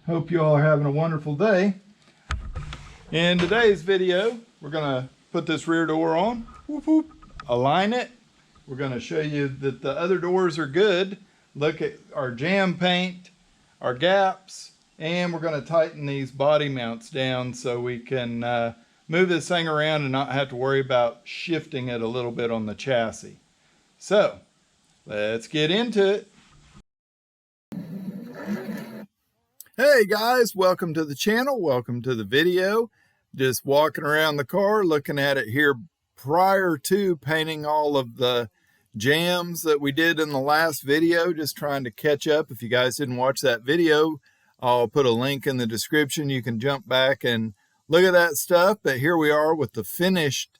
Hope you all are having a wonderful day. In today's video, we're gonna put this rear door on, whoop, whoop, align it. We're gonna show you that the other doors are good. Look at our jam paint, our gaps, and we're gonna tighten these body mounts down so we can move this thing around and not have to worry about shifting it a little bit on the chassis. So, let's get into it. Hey guys, welcome to the channel, welcome to the video. Just walking around the car, looking at it here prior to painting all of the jams that we did in the last video, just trying to catch up. If you guys didn't watch that video, I'll put a link in the description. You can jump back and look at that stuff. But here we are with the finished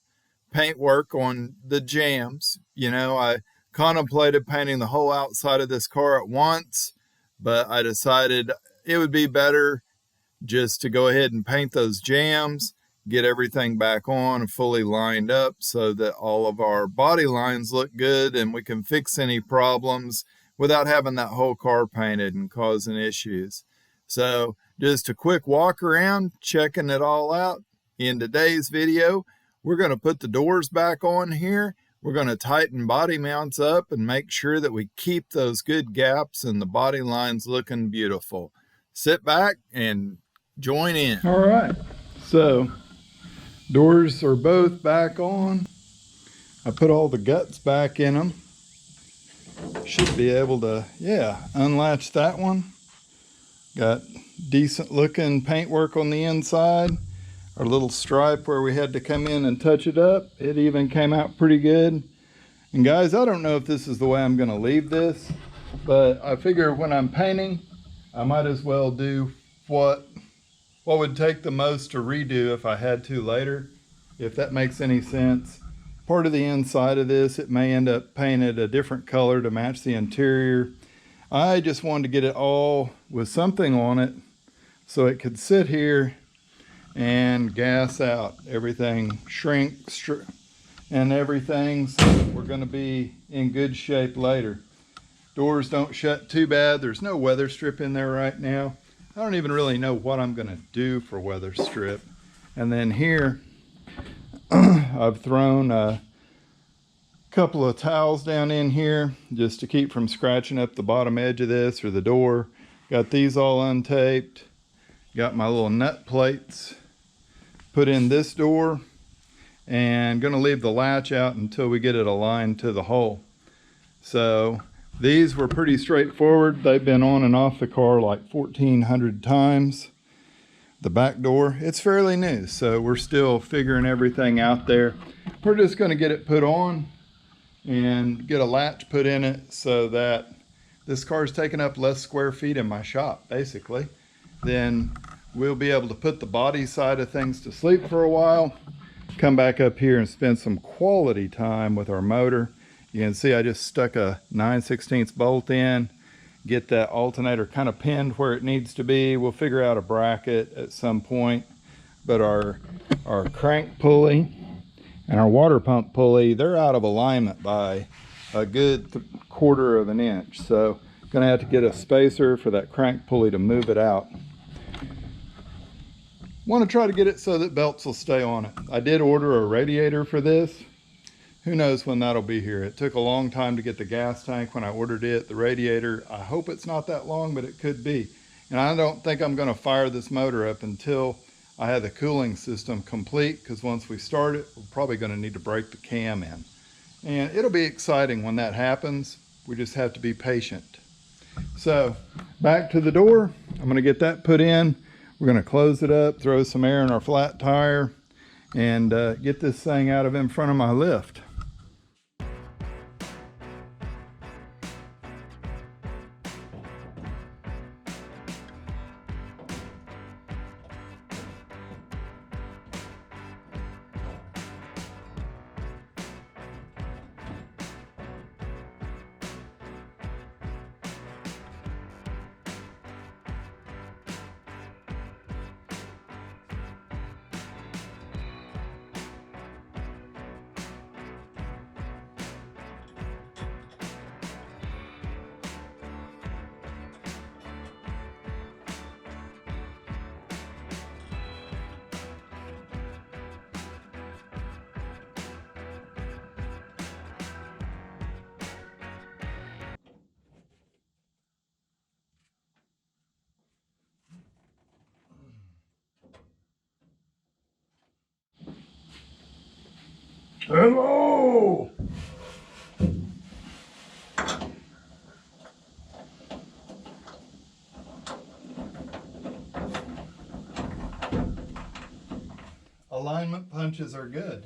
paint work on the jams. You know, I contemplated painting the whole outside of this car at once, but I decided it would be better just to go ahead and paint those jams, get everything back on and fully lined up so that all of our body lines look good and we can fix any problems without having that whole car painted and causing issues. So just a quick walk around, checking it all out. In today's video, we're going to put the doors back on here. We're going to tighten body mounts up and make sure that we keep those good gaps and the body lines looking beautiful. Sit back and join in. All right, so doors are both back on. I put all the guts back in them. Should be able to, unlatch that one. Got decent looking paintwork on the inside. Our little stripe where we had to come in and touch it up, it even came out pretty good. And guys, I don't know if this is the way I'm gonna leave this, but I figure when I'm painting, I might as well do what would take the most to redo if I had to later, if that makes any sense. Part of the inside of this, it may end up painted a different color to match the interior. I just wanted to get it all with something on it so it could sit here and gas out. Everything shrink and everything, so we're going to be in good shape later. Doors don't shut too bad. There's no weather strip in there right now. I don't even really know what I'm going to do for weather strip. And then here I've thrown a couple of towels down in here just to keep from scratching up the bottom edge of this or the door. Got these all untaped. Got my little nut plates put in this door, and going to leave the latch out until we get it aligned to the hole. So these were pretty straightforward. They've been on and off the car like 1,400 times. The back door, it's fairly new, so we're still figuring everything out there. We're just going to get it put on and get a latch put in it so that this car's taking up less square feet in my shop, basically. Then we'll be able to put the body side of things to sleep for a while, come back up here and spend some quality time with our motor. You can see I just stuck a 9/16 bolt in, get that alternator kind of pinned where it needs to be. We'll figure out a bracket at some point, but our crank pulley and our water pump pulley, they're out of alignment by a good 1/4 of an inch. So gonna have to get a spacer for that crank pulley to move it out. Want to try to get it so that belts will stay on it. I did order a radiator for this. Who knows when that'll be here. It took a long time to get the gas tank when I ordered it. The radiator, I hope it's not that long, but it could be. And I don't think I'm going to fire this motor up until I have the cooling system complete, because once we start it, we're probably going to need to break the cam in. And it'll be exciting when that happens. We just have to be patient. So back to the door. I'm going to get that put in. We're going to close it up, throw some air in our flat tire, and get this thing out of in front of my lift. Hello! Alignment punches are good.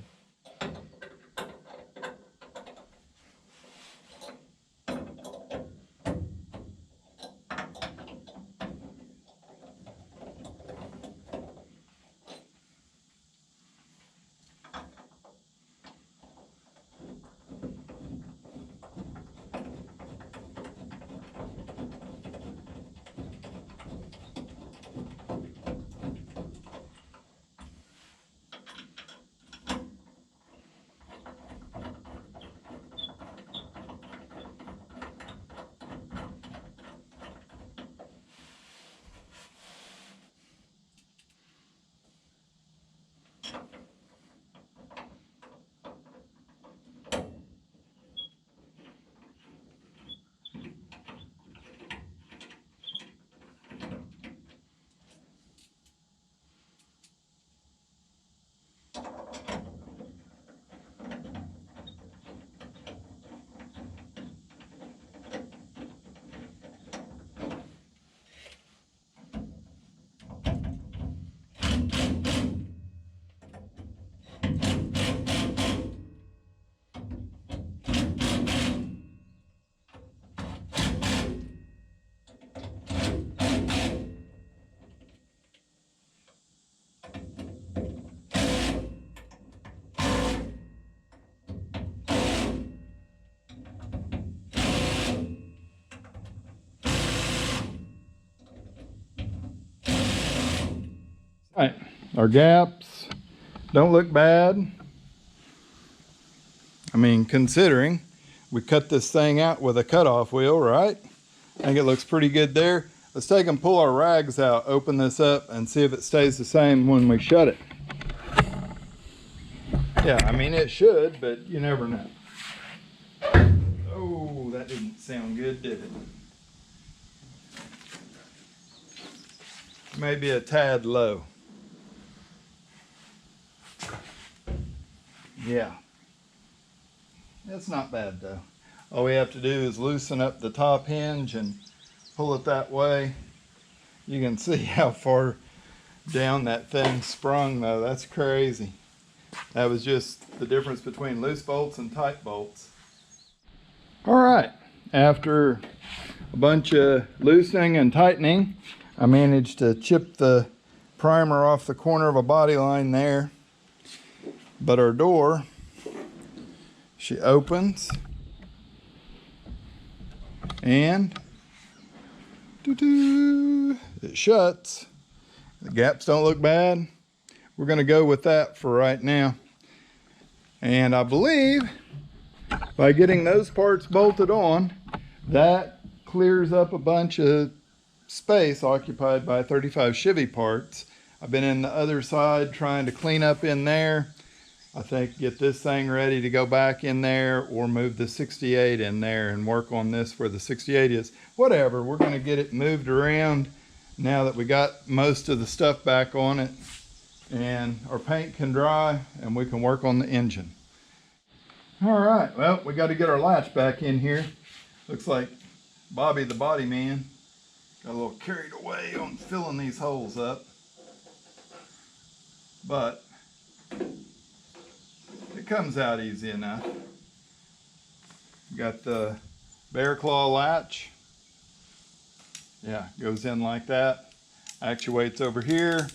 All right, our gaps don't look bad. I mean, considering we cut this thing out with a cutoff wheel, right? I think it looks pretty good there. Let's take and pull our rags out, open this up, and see if it stays the same when we shut it. Yeah, I mean, it should, but you never know. Oh, that didn't sound good, did it? Maybe a tad low. Yeah. It's not bad though. All we have to do is loosen up the top hinge and pull it that way. You can see how far down that thing sprung though. That's crazy. That was just the difference between loose bolts and tight bolts. All right, after a bunch of loosening and tightening, I managed to chip the primer off the corner of a body line there. But our door, she opens and it shuts. The gaps don't look bad. We're going to go with that for right now. And I believe by getting those parts bolted on, that clears up a bunch of space occupied by 35 Chevy parts. I've been in the other side trying to clean up in there. I think get this thing ready to go back in there or move the 68 in there and work on this where the 68 is. Whatever, we're going to get it moved around now that we got most of the stuff back on it, and our paint can dry and we can work on the engine. All right, well, we got to get our latch back in here. Looks like Bobby the body man got a little carried away on filling these holes up, but it comes out easy enough. Got the bear claw latch. Yeah, goes in like that. Actuates over here.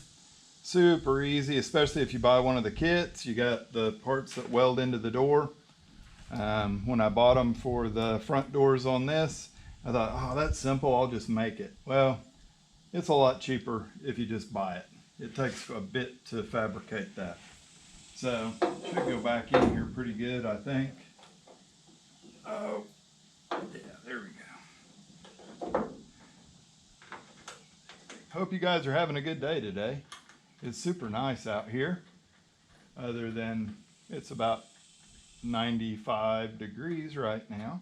Super easy, especially if you buy one of the kits. You got the parts that weld into the door. When I bought them for the front doors on this, I thought, oh, that's simple, I'll just make it. Well, it's a lot cheaper if you just buy it. It takes a bit to fabricate that. So, should go back in here pretty good, I think. Oh, yeah, there we go. Hope you guys are having a good day today. It's super nice out here, other than it's about 95 degrees right now.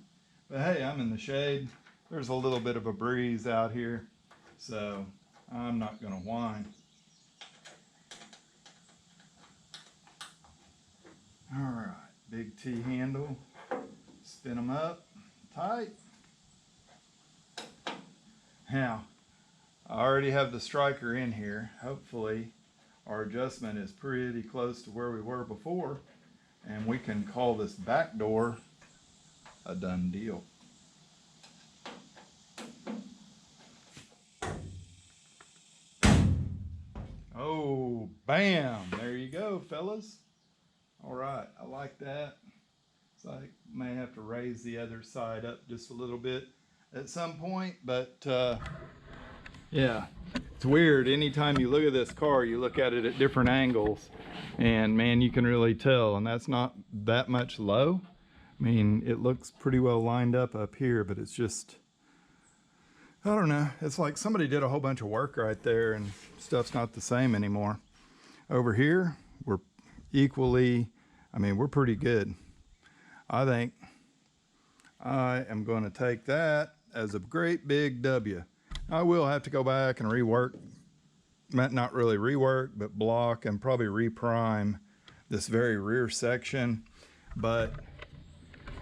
But hey, I'm in the shade. There's a little bit of a breeze out here, so I'm not gonna whine. All right, Big T handle, spin them up tight. Now, I already have the striker in here. Hopefully our adjustment is pretty close to where we were before, and we can call this back door a done deal. Oh, bam, there you go, fellas. All right, I like that. So I may have to raise the other side up just a little bit at some point, but yeah, it's weird. Anytime you look at this car, you look at it at different angles, and man, you can really tell, and that's not that much low. I mean, it looks pretty well lined up here, but it's just, I don't know. It's like somebody did a whole bunch of work right there and stuff's not the same anymore. Over here, we're equally, I mean, we're pretty good. I think I am going to take that as a great big W. I will have to go back and rework, not really rework, but block and probably reprime this very rear section. But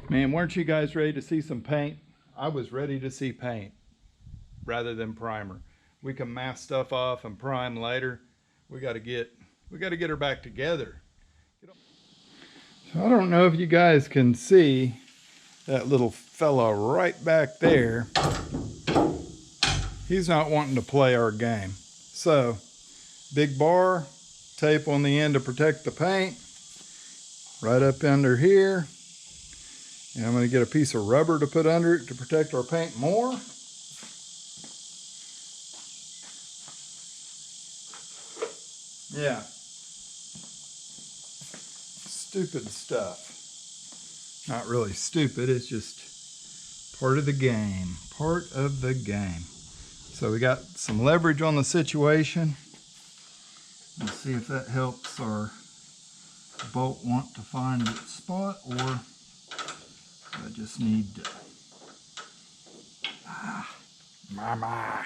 man, weren't you guys ready to see some paint? I was ready to see paint rather than primer. We can mask stuff off and prime later. We got to get her back together. So I don't know if you guys can see that little fella right back there. He's not wanting to play our game. So big bar, tape on the end to protect the paint, right up under here. And I'm going to get a piece of rubber to put under it to protect our paint more. Yeah. Stupid stuff. Not really stupid, it's just part of the game. Part of the game. So we got some leverage on the situation. Let's see if that helps our bolt want to find its spot, or I just need to, my.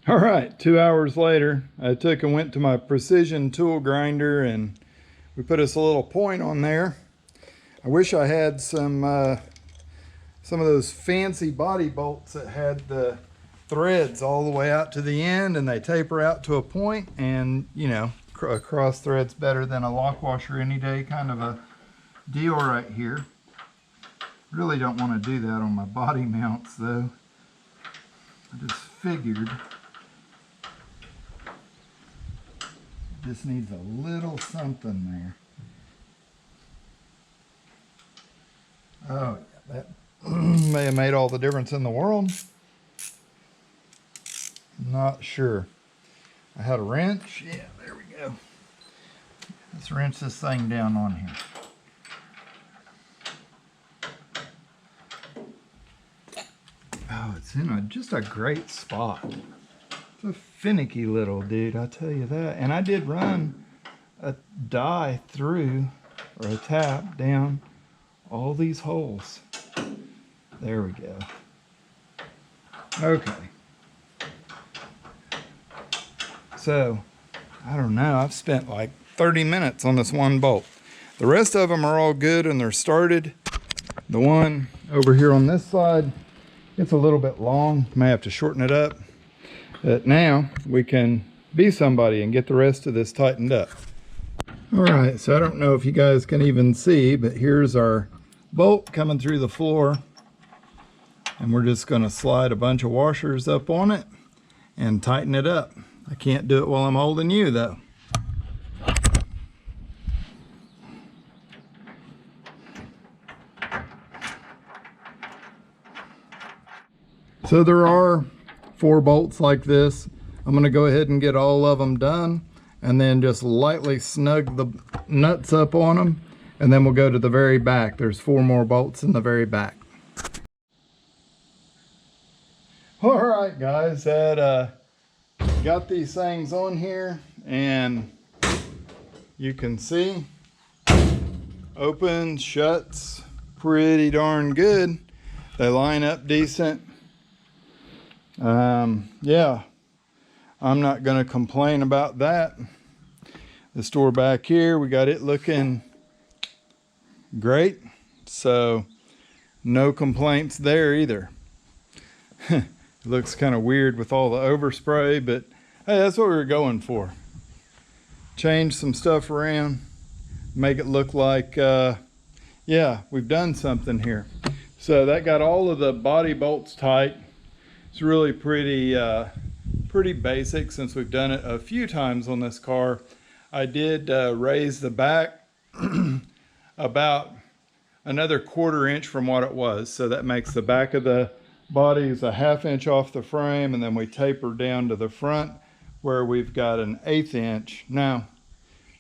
All right, 2 hours later, I took and went to my precision tool grinder and we put us a little point on there. I wish I had some of those fancy body bolts that had the threads all the way out to the end and they taper out to a point, and you know, a cross thread's better than a lock washer any day kind of a deal right here. Really don't want to do that on my body mounts though. I just figured just needs a little something there. Oh, yeah, that may have made all the difference in the world. Not sure. I had a wrench. Yeah, there we go. Let's wrench this thing down on here. Oh, it's in just a great spot. It's a finicky little dude, I tell you that. And I did run a die through, or a tap down all these holes. There we go. Okay. So, I don't know, I've spent like 30 minutes on this one bolt. The rest of them are all good and they're started. The one over here on this side, it's a little bit long. May have to shorten it up. But now we can be somebody and get the rest of this tightened up. All right, so I don't know if you guys can even see, but here's our bolt coming through the floor. And we're just gonna slide a bunch of washers up on it and tighten it up. I can't do it while I'm holding you though. So there are 4 bolts like this. I'm going to go ahead and get all of them done and then just lightly snug the nuts up on them, and then we'll go to the very back. There's 4 more bolts in the very back. All right guys, that got these things on here and you can see opens, shuts pretty darn good. They line up decent. Yeah, I'm not going to complain about that. The store back here, we got it looking great. So no complaints there either. It looks kind of weird with all the overspray, but hey, that's what we were going for. Change some stuff around, make it look like, yeah, we've done something here. So that got all of the body bolts tight. It's really pretty basic since we've done it a few times on this car. I did raise the back about another 1/4 inch from what it was. So that makes the back of the body is a 1/2 inch off the frame, and then we taper down to the front where we've got an 1/8 inch. Now,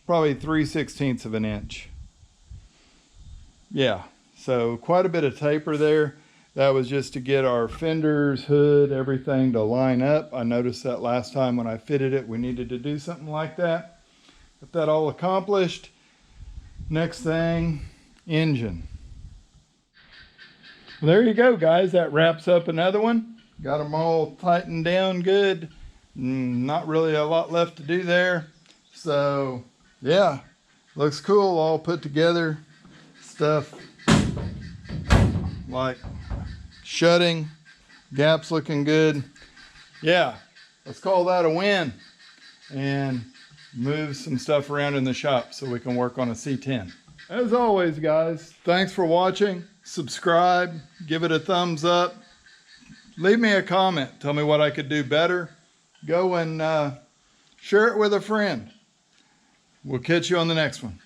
probably 3/16 of an inch. Yeah, so quite a bit of taper there. That was just to get our fenders, hood, everything to line up. I noticed that last time when I fitted it, we needed to do something like that. Got that all accomplished. Next thing, engine. Well, there you go, guys. That wraps up another one. Got them all tightened down good. Not really a lot left to do there. So, yeah, looks cool, all put together. Stuff like shutting, gaps looking good. Yeah, let's call that a win. And move some stuff around in the shop so we can work on a C10. As always, guys, thanks for watching. Subscribe, give it a thumbs up. Leave me a comment. Tell me what I could do better. Go and share it with a friend. We'll catch you on the next one.